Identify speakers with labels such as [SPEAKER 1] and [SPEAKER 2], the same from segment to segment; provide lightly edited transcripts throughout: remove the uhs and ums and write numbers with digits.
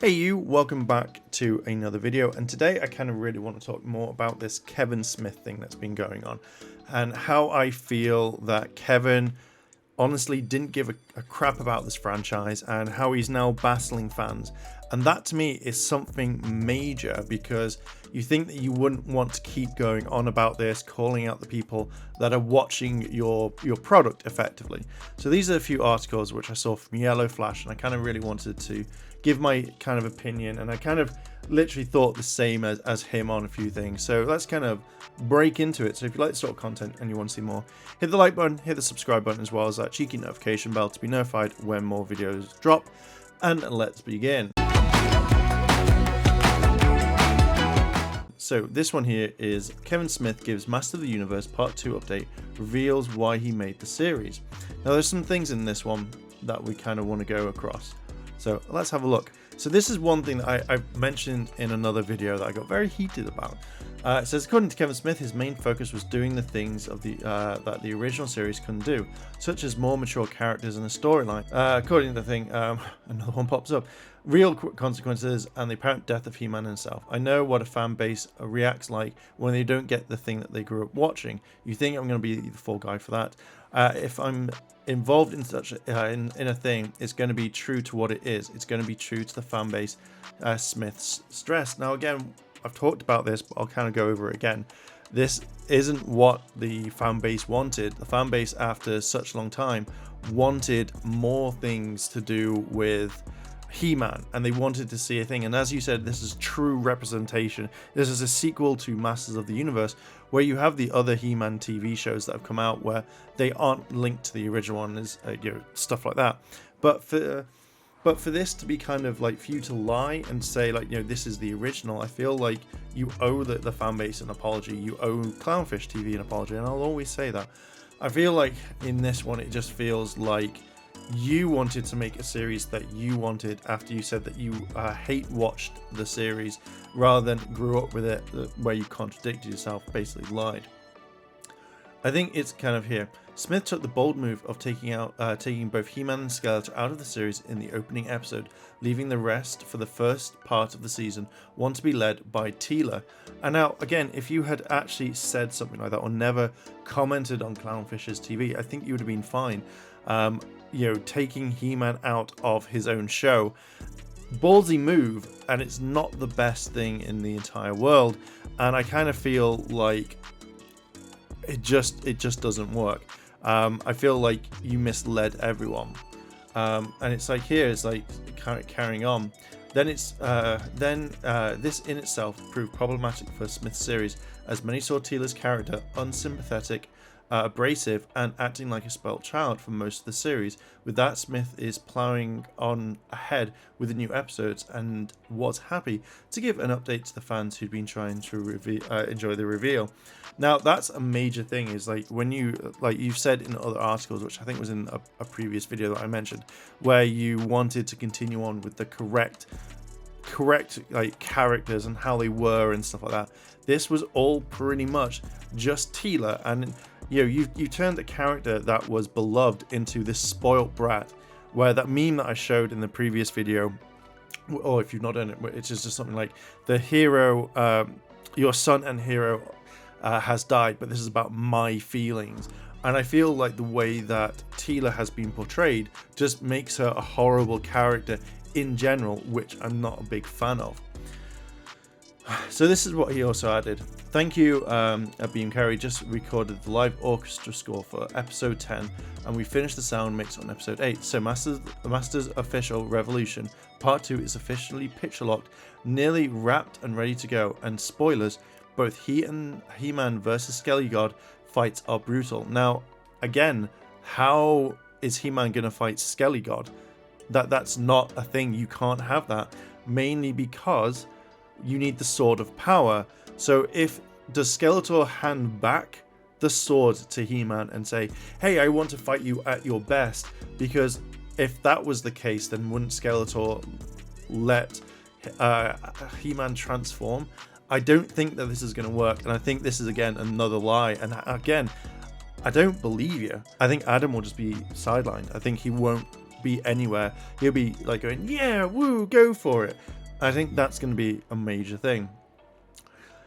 [SPEAKER 1] Hey you, welcome back to another video, and today I kind of really want to talk more about this Kevin Smith thing that's been going on and how I feel that Kevin honestly didn't give a crap about this franchise and how he's now battling fans. And that to me is something major, because you think that you wouldn't want to keep going on about this, calling out the people that are watching your product effectively. So these are a few articles which I saw from Yellow Flash, and I kind of really wanted to give my kind of opinion, and I kind of literally thought the same as him on a few things. So let's kind of break into it. So if you like this sort of content and you want to see more, hit the like button, hit the subscribe button, as well as that cheeky notification bell to be notified when more videos drop. And let's begin. So this one here is Kevin Smith gives Master of the Universe Part 2 update, reveals why he made the series. Now there's some things in this one that we kind of want to go across. So let's have a look. So this is one thing that I mentioned in another video that I got very heated about. It says, according to Kevin Smith, his main focus was doing the things of that the original series couldn't do, such as more mature characters and a storyline. According to the thing, another one pops up. Real consequences and the apparent death of He-Man himself. I know what a fan base reacts like when they don't get the thing that they grew up watching. You think I'm going to be the fall guy for that? If I'm involved in such in a thing, it's going to be true to what it is. It's going to be true to the fan base Smith's stress. Now again, I've talked about this, but I'll kind of go over it again. This isn't what the fan base wanted. The fan base, after such a long time, wanted more things to do with He-Man, and they wanted to see a thing. And as you said, this is true representation. This is a sequel to Masters of the Universe, where you have the other He-Man TV shows that have come out where they aren't linked to the original one, as stuff like that. But for this to be kind of like, for you to lie and say like, this is the original, I feel like you owe the fan base an apology. You owe Clownfish TV an apology, and I'll always say that. I feel like in this one, it just feels like you wanted to make a series that you wanted after you said that you hate watched the series rather than grew up with it, where you contradicted yourself, basically lied. I think it's kind of here. Smith took the bold move of taking both He-Man and Skeletor out of the series in the opening episode, leaving the rest for the first part of the season, one to be led by Teela. And now, again, if you had actually said something like that or never commented on Clownfish's TV, I think you would have been fine. Taking He-Man out of his own show, ballsy move, and it's not the best thing in the entire world, and I kind of feel like it just doesn't work. I feel like you misled everyone, and it's like here it's like carrying on. Then this in itself proved problematic for Smith's series, as many saw Teela's character unsympathetic, abrasive, and acting like a spoilt child for most of the series. With that, Smith is plowing on ahead with the new episodes and was happy to give an update to the fans who'd been trying to enjoy the reveal. Now that's a major thing, is like when you, like you've said in other articles, which I think was in a previous video that I mentioned, where you wanted to continue on with the correct like characters and how they were and stuff like that. This was all pretty much just Teela, and you turned a character that was beloved into this spoilt brat, where that meme that I showed in the previous video, or if you've not done it, it's just something like the hero, your son and hero has died, but this is about my feelings. And I feel like the way that Teela has been portrayed just makes her a horrible character in general, which I'm not a big fan of. So this is what he also added. Thank you, Beam Carey just recorded the live orchestra score for episode 10, and we finished the sound mix on episode 8. So Masters Official Revolution Part 2 is officially picture locked, nearly wrapped and ready to go. And spoilers, both He-Man versus Skelly God fights are brutal. Now, again, how is He-Man gonna fight Skelly God? That's not a thing. You can't have that, mainly because you need the Sword of Power. So does Skeletor hand back the sword to He-Man and say, hey, I want to fight you at your best? Because if that was the case, then wouldn't Skeletor let He-Man transform? I don't think that this is going to work, and I think this is again another lie. And again, I don't believe you. I think Adam will just be sidelined. I think he won't be anywhere, he'll be like going, yeah, woo, go for it. I think that's going to be a major thing.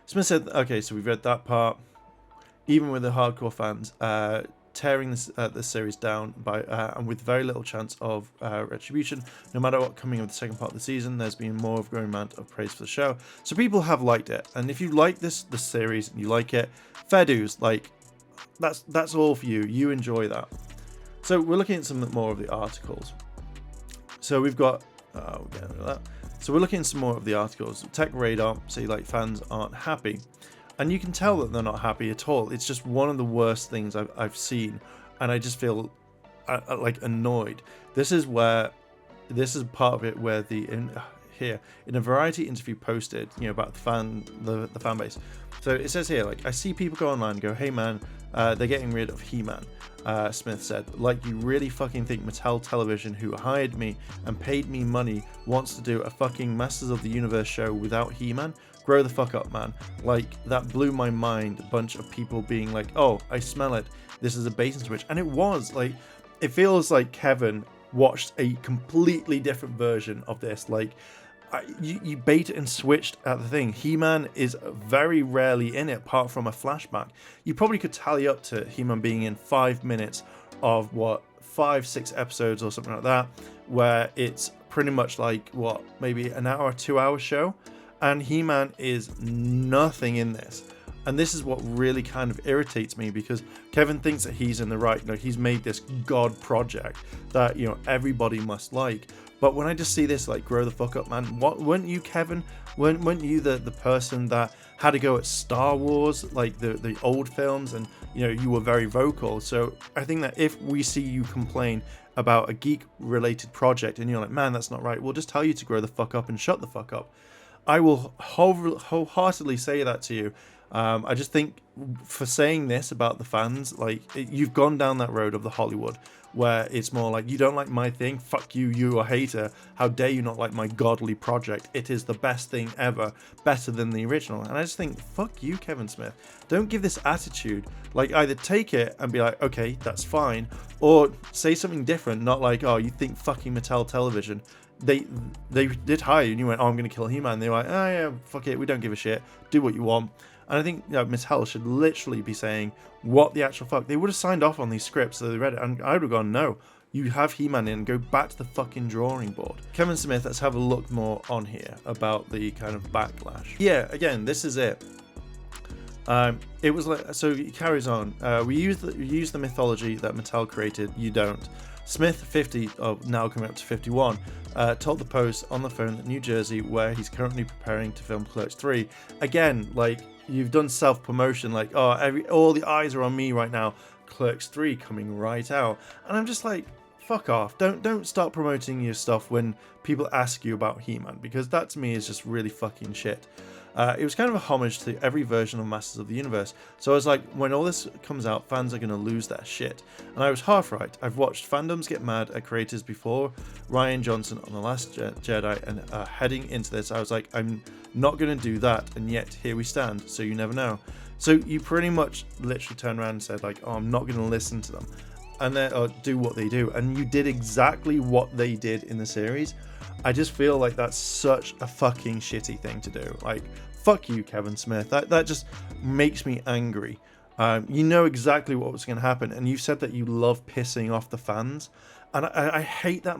[SPEAKER 1] Smith said, okay, so we've read that part. Even with the hardcore fans tearing this series down by and with very little chance of retribution, no matter what coming of the second part of the season, there's been more of a growing amount of praise for the show. So people have liked it, and if you like this series and you like it, fair dues. Like that's all for you. You enjoy that. So we're looking at some more of the articles. So we've got we'll get into that. So we're looking at some more of the articles. Tech Radar say like fans aren't happy. And you can tell that they're not happy at all. It's just one of the worst things I've seen, and I just feel like annoyed. This is part of it where in a Variety interview posted, about the fan base. So it says here, like, I see people go online and go, hey man, they're getting rid of He-Man. Smith said, like, you really fucking think Mattel Television, who hired me and paid me money, wants to do a fucking Masters of the Universe show without He-Man? Grow the fuck up, man. Like, that blew my mind. A bunch of people being like, oh, I smell it. This is a bait and switch. And it was. Like, it feels like Kevin watched a completely different version of this. Like, you bait and switched at the thing. He-Man is very rarely in it, apart from a flashback. You probably could tally up to He-Man being in 5 minutes of, 5-6 episodes or something like that, where it's pretty much like, maybe an hour, 2-hour show. And He-Man is nothing in this. And this is what really kind of irritates me, because Kevin thinks that he's in the right. He's made this god project that, everybody must like. But when I just see this, like, grow the fuck up, man. Weren't you, Kevin? Weren't you the person that had to go at Star Wars, like the old films, and, you were very vocal. So I think that if we see you complain about a geek-related project and you're like, man, that's not right, we'll just tell you to grow the fuck up and shut the fuck up. I will wholeheartedly say that to you. I just think for saying this about the fans, like, you've gone down that road of the Hollywood, where it's more like, you don't like my thing, fuck you, you a hater, how dare you not like my godly project, it is the best thing ever, better than the original. And I just think, fuck you, Kevin Smith. Don't give this attitude. Like, either take it and be like, okay, that's fine, or say something different, not like, oh, you think fucking Mattel Television. They did hire you and you went, oh, I'm going to kill He-Man. They were like, oh yeah, fuck it, we don't give a shit, do what you want. And I think Mattel should literally be saying, what the actual fuck? They would have signed off on these scripts, so they read it, and I would have gone, no, you have He-Man in, go back to the fucking drawing board. Kevin Smith, let's have a look more on here about the kind of backlash. Yeah, again, this is it. It was like, so he carries on. We use the mythology that Mattel created, you don't. Smith, 50, now coming up to 51, told the Post on the phone that New Jersey, where he's currently preparing to film Clerks 3. Again, like, you've done self-promotion, like, oh, all the eyes are on me right now. Clerks 3 coming right out. And I'm just like, fuck off. Don't start promoting your stuff when people ask you about He-Man, because that to me is just really fucking shit. It was kind of a homage to every version of Masters of the Universe. So I was like, when all this comes out, fans are going to lose their shit. And I was half right. I've watched fandoms get mad at creators before. Rian Johnson on The Last Jedi, and heading into this, I was like, I'm not going to do that. And yet, here we stand. So you never know. So you pretty much literally turned around and said, like, oh, I'm not going to listen to them. And then do what they do. And you did exactly what they did in the series. I just feel like that's such a fucking shitty thing to do. Like, fuck you, Kevin Smith. That just makes me angry. You know exactly what was going to happen, and you said that you love pissing off the fans, and I hate that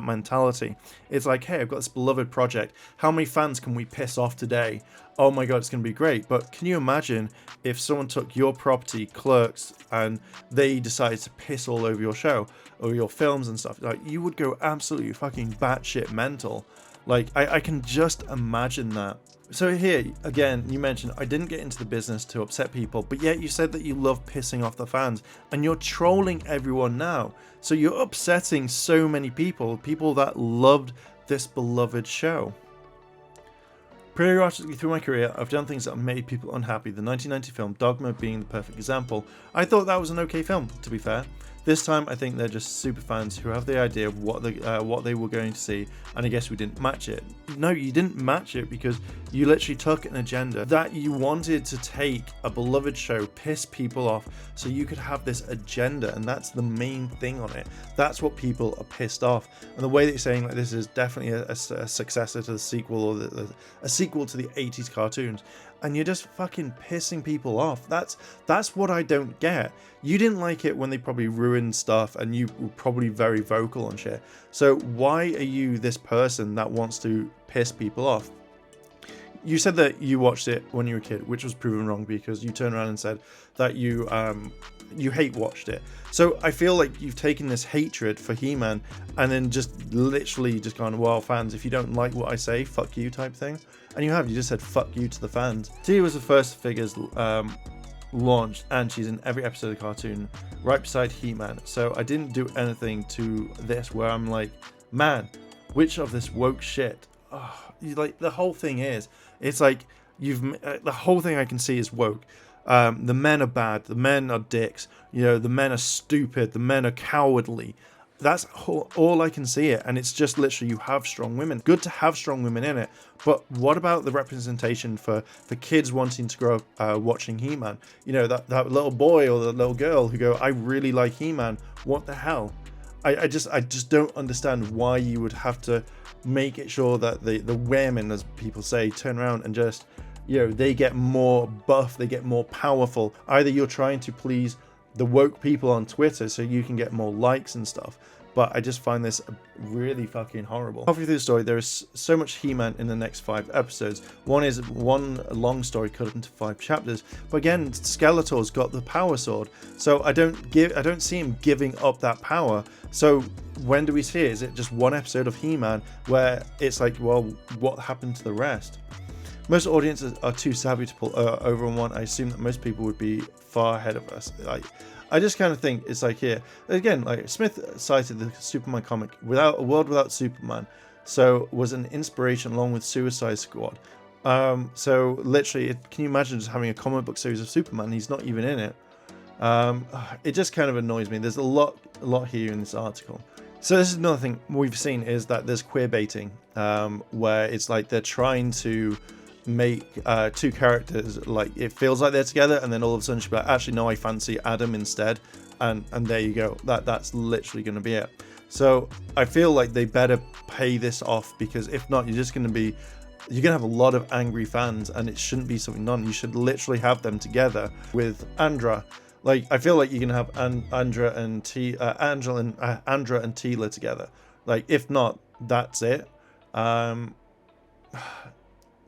[SPEAKER 1] mentality. It's like, hey, I've got this beloved project. How many fans can we piss off today? Oh my god, it's going to be great. But can you imagine if someone took your property, Clerks, and they decided to piss all over your show or your films and stuff? Like, you would go absolutely fucking batshit mental. Like, I can just imagine that. So here, again, you mentioned, I didn't get into the business to upset people, but yet you said that you love pissing off the fans, and you're trolling everyone now. So you're upsetting so many people that loved this beloved show. Periodically through my career, I've done things that have made people unhappy, the 1990 film Dogma being the perfect example. I thought that was an okay film, to be fair. This time, I think they're just super fans who have the idea of what they were going to see, and I guess we didn't match it. No, you didn't match it because you literally took an agenda that you wanted to take a beloved show, piss people off, so you could have this agenda, and that's the main thing on it. That's what people are pissed off. And the way that you're saying like this is definitely a successor to the sequel, or a sequel to the 80s cartoons, and you're just fucking pissing people off. That's what I don't get. You didn't like it when they probably ruined stuff, and you were probably very vocal on shit. So why are you this person that wants to piss people off? You said that you watched it when you were a kid, which was proven wrong because you turned around and said that you hate watched it. So I feel like you've taken this hatred for He-Man and then just literally just gone, well, fans, if you don't like what I say, fuck you type thing. And you just said fuck you to the fans. Tia was the first figures launched, and she's in every episode of the cartoon right beside He-Man. So I didn't do anything to this where I'm like, man, which of this woke shit? Oh, like the whole thing is, it's like the whole thing I can see is woke. The men are bad, the men are dicks, the men are stupid, the men are cowardly. That's all I can see it, and it's just literally you have strong women. Good to have strong women in it, but what about the representation for kids wanting to grow up watching He-Man? That little boy or the little girl who go, I really like He-Man. What the hell? I just don't understand why you would have to make it sure that the women, as people say, turn around and just, they get more buff, they get more powerful. Either you're trying to please the woke people on Twitter so you can get more likes and stuff, but I just find this really fucking horrible. Halfway through the story, there is so much He-Man in the next 5 episodes. One is one long story cut into 5 chapters, but again, Skeletor's got the power sword, so I don't see him giving up that power. So when do we see it? Is it just one episode of He-Man where it's like, well, what happened to the rest? Most audiences are too savvy to pull over on one. I assume that most people would be far ahead of us. I just kind of think it's like here again, like Smith cited the Superman comic, without a world without Superman, so was an inspiration along with Suicide Squad. So literally, can you imagine just having a comic book series of Superman? He's not even in it. It just kind of annoys me. There's a lot here in this article. So this is another thing we've seen, is that there's queer baiting, where it's like they're trying to make 2 characters, like it feels like they're together, and then all of a sudden she'll be like, actually no, I fancy Adam instead, and there you go. That's literally going to be it. So I feel like they better pay this off, because if not, you're going to have a lot of angry fans, and it shouldn't be something done. You should literally have them together with Andra. Like, I feel like you're gonna have Andra and Teela together. Like, if not, that's it.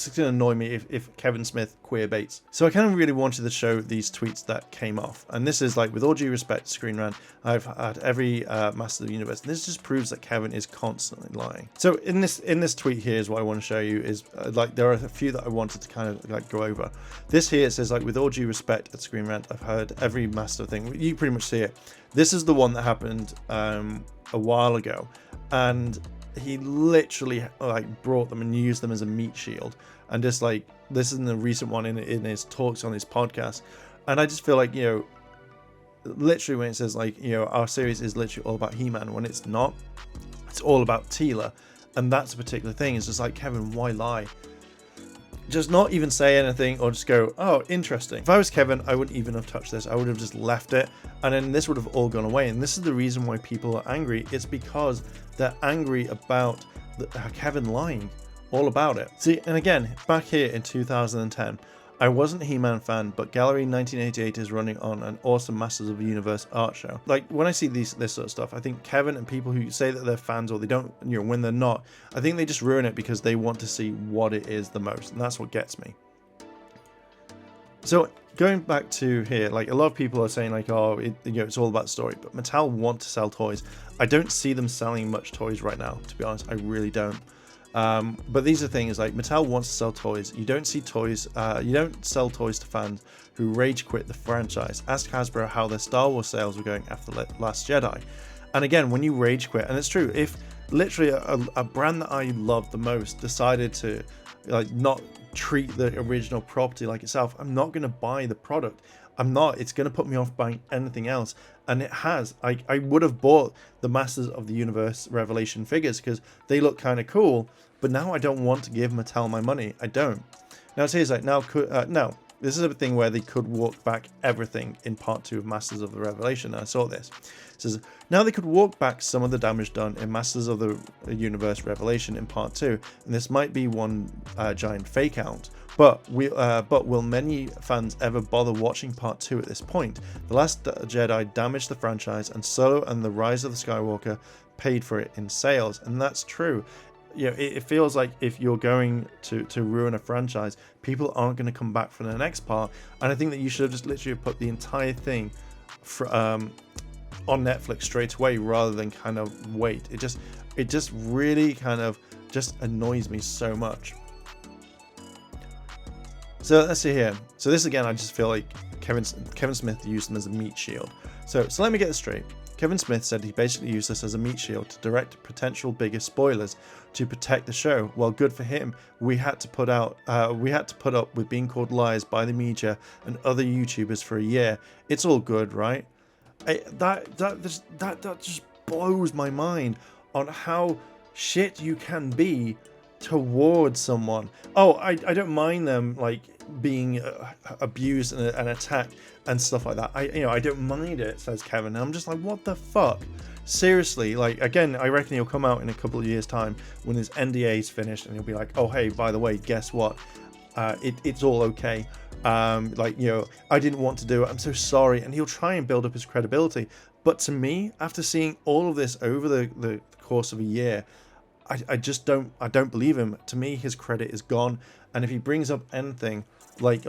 [SPEAKER 1] It's gonna annoy me if Kevin Smith queer baits. So I kind of really wanted to show these tweets that came off, and this is like, with all due respect to Screen Rant, I've had every Master of the Universe, and this just proves that Kevin is constantly lying. So in this tweet here is what I want to show you is like, there are a few that I wanted to kind of like go over. This here, it says like, with all due respect at Screen Rant, I've heard every Master thing. You pretty much see it. This is the one that happened a while ago, and he literally like brought them and used them as a meat shield, and just like, this is the recent one in his talks on his podcast. And I just feel like, literally when it says like, our series is literally all about He-Man, when it's not. It's all about Teela, and that's a particular thing. It's just like, Kevin, why lie? Just not even say anything, or just go, oh, interesting. If I was Kevin, I wouldn't even have touched this. I would have just left it, and then this would have all gone away. And this is the reason why people are angry. It's because they're angry about Kevin lying all about it. See, and again, back here in 2010, I wasn't a He-Man fan, but Gallery 1988 is running on an awesome Masters of the Universe art show. Like, when I see this sort of stuff, I think Kevin and people who say that they're fans, or they don't, when they're not, I think they just ruin it because they want to see what it is the most, and that's what gets me. So going back to here, like, a lot of people are saying like, oh, it's all about story, but Mattel want to sell toys. I don't see them selling much toys right now, to be honest. I really don't. But these are things like, Mattel wants to sell toys. You don't see toys, you don't sell toys to fans who rage quit the franchise. Ask Hasbro how their Star Wars sales were going after Last Jedi. And again, when you rage quit, and it's true, if literally a brand that I love the most decided to like not treat the original property like itself, I'm not going to buy the product. I'm not. It's going to put me off buying anything else. And it has. I would have bought the Masters of the Universe Revelation figures because they look kind of cool. But now I don't want to give Mattel my money. I don't. Now it says like, no. This is a thing where they could walk back everything in part 2 of Masters of the Revelation. I saw this. It says, now they could walk back some of the damage done in Masters of the Universe Revelation in part 2. And this might be one giant fake out. But will many fans ever bother watching part 2 at this point? The Last Jedi damaged the franchise, and Solo and the Rise of the Skywalker paid for it in sales. And that's true. You know, it feels like if you're going to ruin a franchise, people aren't going to come back for the next part. And I think that you should have just literally put the entire thing on Netflix straight away rather than kind of wait. It just really kind of just annoys me so much. So let's see here. So this again, I just feel like Kevin Smith used them as a meat shield. So let me get this straight. Kevin Smith said he basically used this as a meat shield to direct potential bigger spoilers to protect the show. Well, good for him. We had to put up with being called liars by the media and other YouTubers for a year. It's all good, right? That just blows my mind on how shit you can be towards someone. Oh, I don't mind them like being abused and attacked and stuff like that. I don't mind it, says Kevin. And I'm just like, what the fuck? Seriously, like, again, I reckon he'll come out in a couple of years' time when his NDA is finished, and he'll be like, oh hey, by the way, guess what? It's all okay. I didn't want to do it. I'm so sorry. And he'll try and build up his credibility. But to me, after seeing all of this over the course of a year, I just don't believe him. To me, his credit is gone. And if he brings up anything like,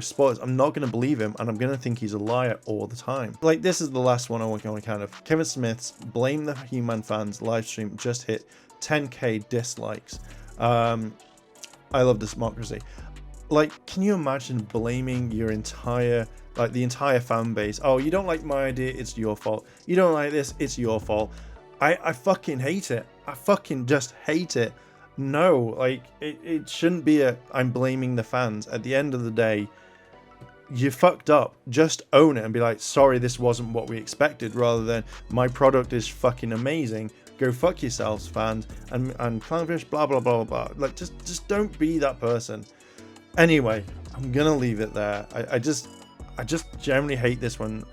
[SPEAKER 1] spoilers, I'm not going to believe him, and I'm going to think he's a liar all the time. Like, this is the last one I want to kind of. Kevin Smith's Blame the He-Man Fans live stream just hit 10k dislikes. I love this democracy. Like, can you imagine blaming your entire fan base? Oh, you don't like my idea, it's your fault. You don't like this, it's your fault. I fucking hate it. I fucking just hate it. No, like, it shouldn't be I'm blaming the fans. At the end of the day, you fucked up. Just own it and be like, sorry, this wasn't what we expected, rather than my product is fucking amazing. Go fuck yourselves, fans, and Clownfish, blah, blah, blah, blah. Like, just don't be that person. Anyway, I'm gonna leave it there. I just generally hate this when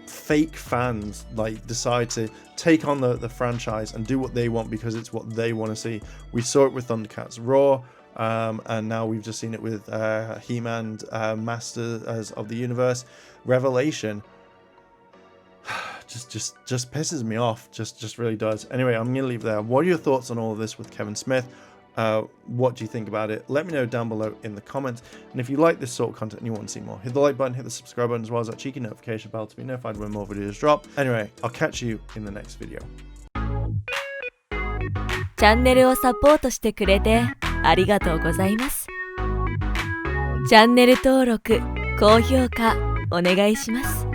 [SPEAKER 1] fake fans like decide to take on the franchise and do what they want because it's what they want to see. We saw it with Thundercats Raw, and now we've just seen it with He-Man Masters of the Universe Revelation. just pisses me off. Just really does. Anyway, I'm gonna leave it there. What are your thoughts on all of this with Kevin Smith? What do you think about it? Let me know down below in the comments. And if you like this sort of content and you want to see more, hit the like button, hit the subscribe button, as well as that cheeky notification bell to be notified when more videos drop. Anyway, I'll catch you in the next video.
[SPEAKER 2] チャンネルをサポートしてくれてありがとうございます。チャンネル登録、高評価お願いします。